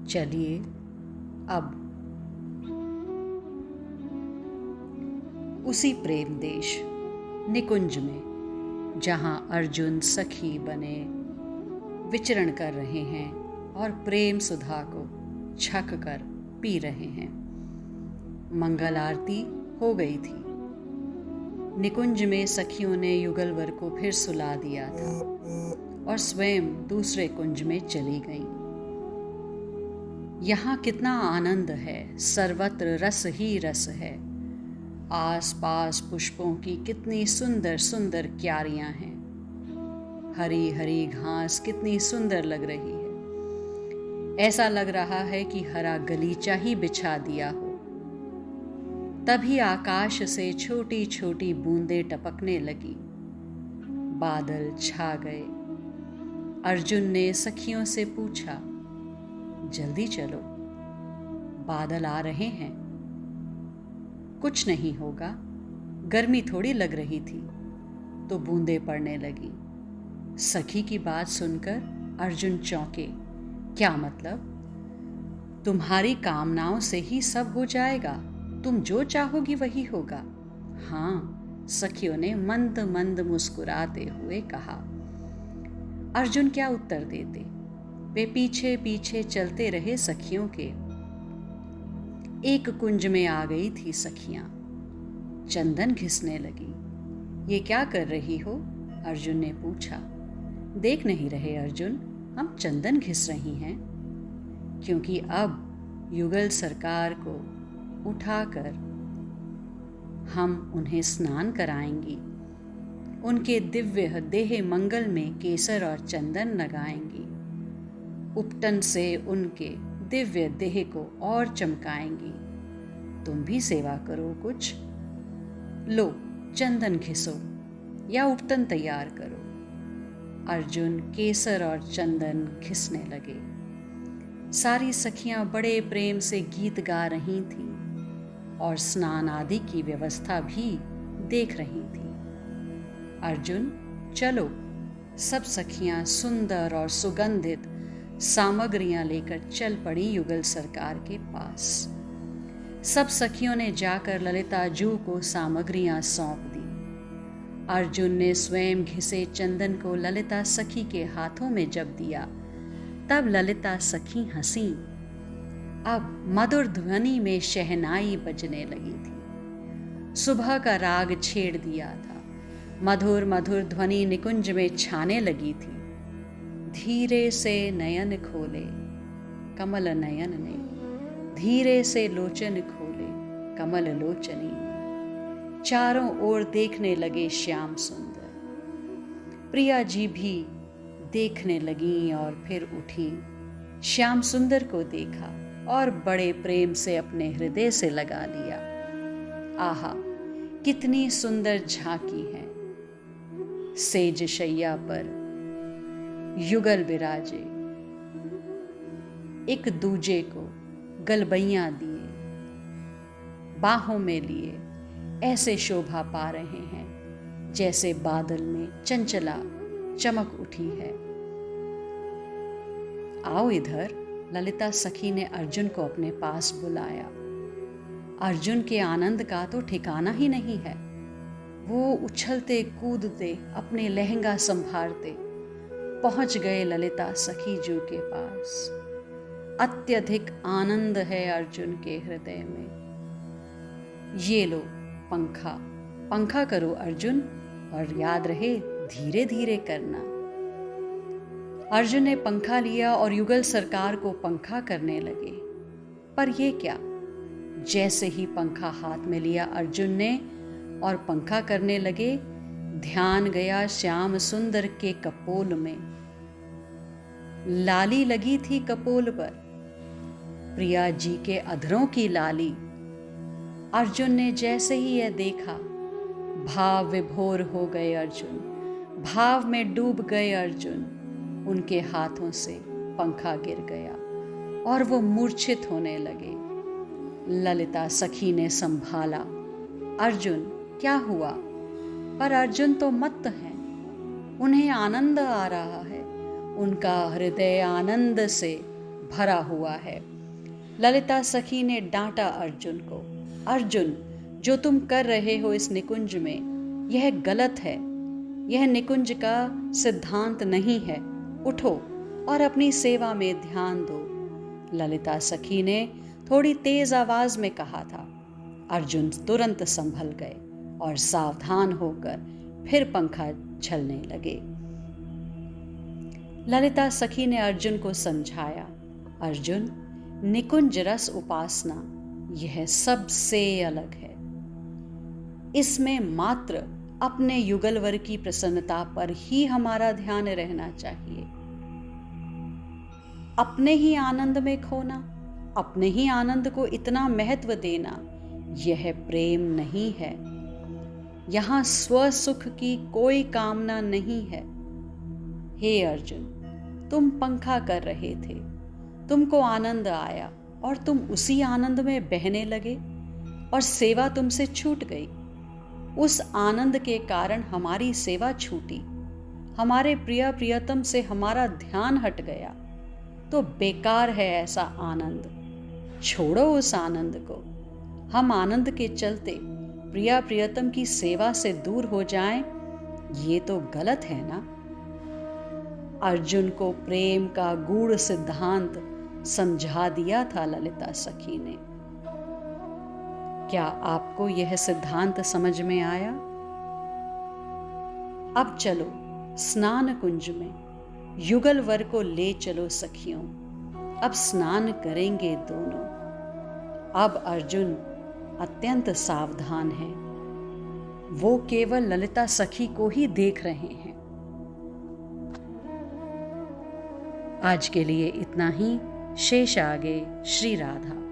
चलिए अब उसी प्रेम देश निकुंज में, जहां अर्जुन सखी बने विचरण कर रहे हैं और प्रेम सुधा को छक कर पी रहे हैं, मंगल आरती हो गई थी। निकुंज में सखियों ने युगलवर को फिर सुला दिया था और स्वयं दूसरे कुंज में चली गईं। यहाँ कितना आनंद है, सर्वत्र रस ही रस है। आस पास पुष्पों की कितनी सुंदर सुंदर क्यारियां हैं। हरी हरी घास कितनी सुंदर लग रही है। ऐसा लग रहा है कि हरा गलीचा ही बिछा दिया हो। तभी आकाश से छोटी छोटी बूंदें टपकने लगी। बादल छा गए। अर्जुन ने सखियों से पूछा, जल्दी चलो, बादल आ रहे हैं। कुछ नहीं होगा, गर्मी थोड़ी लग रही थी तो बूंदें पड़ने लगी। सखी की बात सुनकर अर्जुन चौंके। क्या मतलब? तुम्हारी कामनाओं से ही सब हो जाएगा, तुम जो चाहोगी वही होगा। हाँ, सखियों ने मंद मंद मुस्कुराते हुए कहा। अर्जुन क्या उत्तर देते? वे पीछे पीछे चलते रहे सखियों के। एक कुंज में आ गई थी सखियां। चंदन घिसने लगी। ये क्या कर रही हो? अर्जुन ने पूछा। देख नहीं रहे अर्जुन, हम चंदन घिस रही हैं, क्योंकि अब युगल सरकार को उठाकर हम उन्हें स्नान कराएंगी। उनके दिव्य देह मंगल में केसर और चंदन लगाएंगी। उपटन से उनके दिव्य देह को और चमकाएंगी। तुम भी सेवा करो कुछ। लो, चंदन घिसो या उपटन तैयार करो। अर्जुन केसर और चंदन घिसने लगे। सारी सखियां बड़े प्रेम से गीत गा रही थीं और स्नान आदि की व्यवस्था भी देख रही थीं। अर्जुन, चलो। सब सखियां सुंदर और सुगंधित सामग्रियां लेकर चल पड़ी युगल सरकार के पास। सब सखियों ने जाकर ललिता जू को सामग्रियां सौंप दी। अर्जुन ने स्वयं घिसे चंदन को ललिता सखी के हाथों में जब दिया, तब ललिता सखी हंसी। अब मधुर ध्वनि में शहनाई बजने लगी थी। सुबह का राग छेड़ दिया था। मधुर मधुर ध्वनि निकुंज में छाने लगी थी। धीरे से नयन खोले कमल नयन ने, धीरे से लोचन खोले कमल लोचनी ने। चारों ओर देखने लगे श्याम सुंदर। प्रिया जी भी देखने लगी और फिर उठी। श्याम सुंदर को देखा और बड़े प्रेम से अपने हृदय से लगा लिया। आहा, कितनी सुंदर झांकी है। सेज शैया पर युगल विराजे, एक दूजे को गलबैयां दिए, बाहों में लिए ऐसे शोभा पा रहे हैं जैसे बादल में चंचला चमक उठी है। आओ इधर, ललिता सखी ने अर्जुन को अपने पास बुलाया। अर्जुन के आनंद का तो ठिकाना ही नहीं है। वो उछलते कूदते अपने लहंगा संभारते पहुंच गए ललिता सखी जू के पास। अत्यधिक आनंद है अर्जुन के हृदय में। ये लो पंखा, पंखा करो अर्जुन, और याद रहे धीरे धीरे करना। अर्जुन ने पंखा लिया और युगल सरकार को पंखा करने लगे। पर ये क्या? जैसे ही पंखा हाथ में लिया अर्जुन ने और पंखा करने लगे, ध्यान गया श्याम सुंदर के कपोल में। लाली लगी थी कपोल पर, प्रिया जी के अधरों की लाली। अर्जुन ने जैसे ही यह देखा, भाव विभोर हो गए अर्जुन, भाव में डूब गए अर्जुन। उनके हाथों से पंखा गिर गया और वो मूर्छित होने लगे। ललिता सखी ने संभाला। अर्जुन, क्या हुआ? पर अर्जुन तो मत्त हैं, उन्हें आनंद आ रहा है। उनका हृदय आनंद से भरा हुआ है। ललिता सखी ने डांटा अर्जुन को, अर्जुन, जो तुम कर रहे हो इस निकुंज में, यह गलत है। यह निकुंज का सिद्धांत नहीं है। उठो और अपनी सेवा में ध्यान दो। ललिता सखी ने थोड़ी तेज आवाज में कहा था। अर्जुन तुरंत संभल गए और सावधान होकर फिर पंखा झलने लगे। ललिता सखी ने अर्जुन को समझाया, अर्जुन, निकुंज रस उपासना यह सबसे अलग है। इसमें मात्र अपने युगलवर की प्रसन्नता पर ही हमारा ध्यान रहना चाहिए। अपने ही आनंद में खोना, अपने ही आनंद को इतना महत्व देना, यह प्रेम नहीं है। यहां स्व सुख की कोई कामना नहीं है। हे अर्जुन, तुम पंखा कर रहे थे, तुमको आनंद आया और तुम उसी आनंद में बहने लगे और सेवा तुमसे छूट गई। उस आनंद के कारण हमारी सेवा छूटी, हमारे प्रिय प्रियतम से हमारा ध्यान हट गया। तो बेकार है ऐसा आनंद। छोड़ो उस आनंद को। हम आनंद के चलते प्रिया प्रियतम की सेवा से दूर हो जाएं, ये तो गलत है ना। अर्जुन को प्रेम का गूढ़ सिद्धांत समझा दिया था ललिता सखी ने। क्या आपको यह सिद्धांत समझ में आया? अब चलो स्नान कुंज में, युगल वर को ले चलो सखियों। अब स्नान करेंगे दोनों। अब अर्जुन अत्यंत सावधान है। वो केवल ललिता सखी को ही देख रहे हैं। आज के लिए इतना ही। शेष आगे। श्री राधा।